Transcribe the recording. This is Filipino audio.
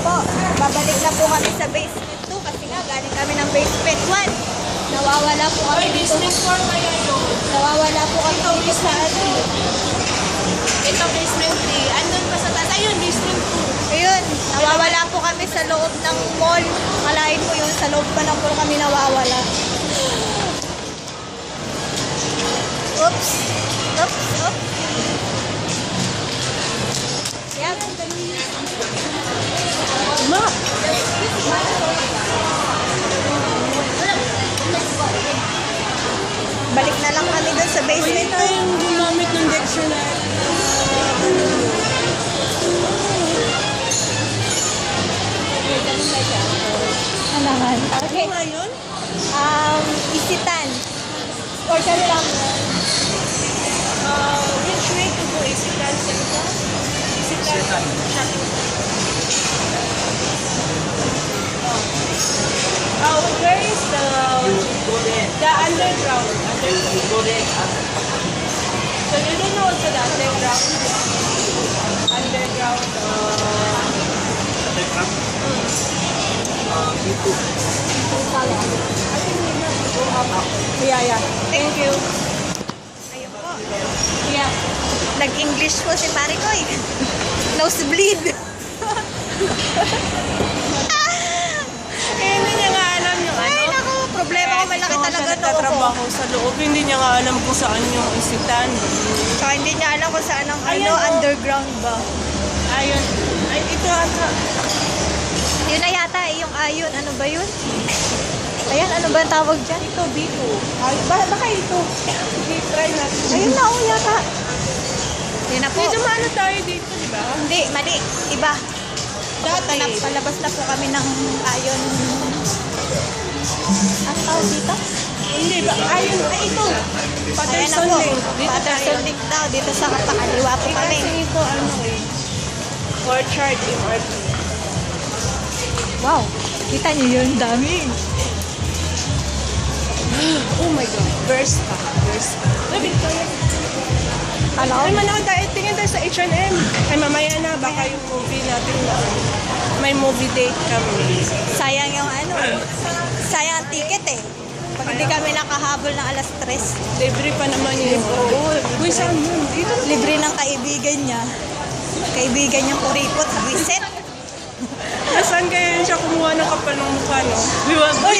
po, babalik na po kami sa basement 2 kasi nga galing kami ng basement 1. Nawawala po kami dito. Basement 4 kaya yun. Nawawala po kami dito sa ano. Ito basement 3. Andun pa sa taas. Ayun, basement 2. Ayun, nawawala po kami sa loob ng mall. Kalain po yun, sa loob pa ng mall kami nawawala. Oops. Oops, oops. Yan. Ma! Balik na lang kami dun sa Pwede basement 2. tayong gumamit ng dictionary. Ano naman? Okay. Ano nga yun? Isitan. Or lang. Which way to go? Isitan Center? Isitan Shopping. Oh, where is the underground? So you don't know also the underground? Underground. Yeah. Thank you. Ayun po. Yeah. Nag-English po si pare ko eh. Nosebleed. Eh, hindi niya nga alam yung ano. Ay, naku. Problema ko malaki talaga noo ko. Nagtatrabaho sa loob. Hindi niya nga alam kung saan yung isitan. Saka hindi niya alam kung saan ang Ayan, oh. underground ba. Ayun. Ay, ito ata. Yun na yata eh, yung ayon. Ano ba yun? Ayan, ano ba ang tawag dyan? Ito, B2. Ay, baka ito. Sige, try natin. Ayun na, oh, yata. Yun na po. Medyo maano tayo dito, di ba? Hindi, mali. Iba. Dati. Palabas na po kami ng ayon. Ano tawag dito? Hindi ba? Ayun, ay ito. Ayan na Patterson po. Link. Dito Patterson tayo. Link daw. Dito sa pakaliwa po kami. Kasi ito, ano eh. Orchard MRT. Wow. Kita niyo yun, dami. Oh my God. Versa. Ay, Victoria. Ano? Ay, manood tayo. Tingin tayo sa H&M. Ay, mamaya na. Baka yung movie natin na may movie date kami. Sayang yung ano. Sayang ang ticket eh. Pag hindi kami nakahabol ng alas 3. Libre pa naman yun. Uy, saan yun? Dito. Libre ng kaibigan niya. Kaibigan niyang kuripot. Visit. Saan kaya yun siya kumuha ng kapal ng mukha, no? Di ba? Uy!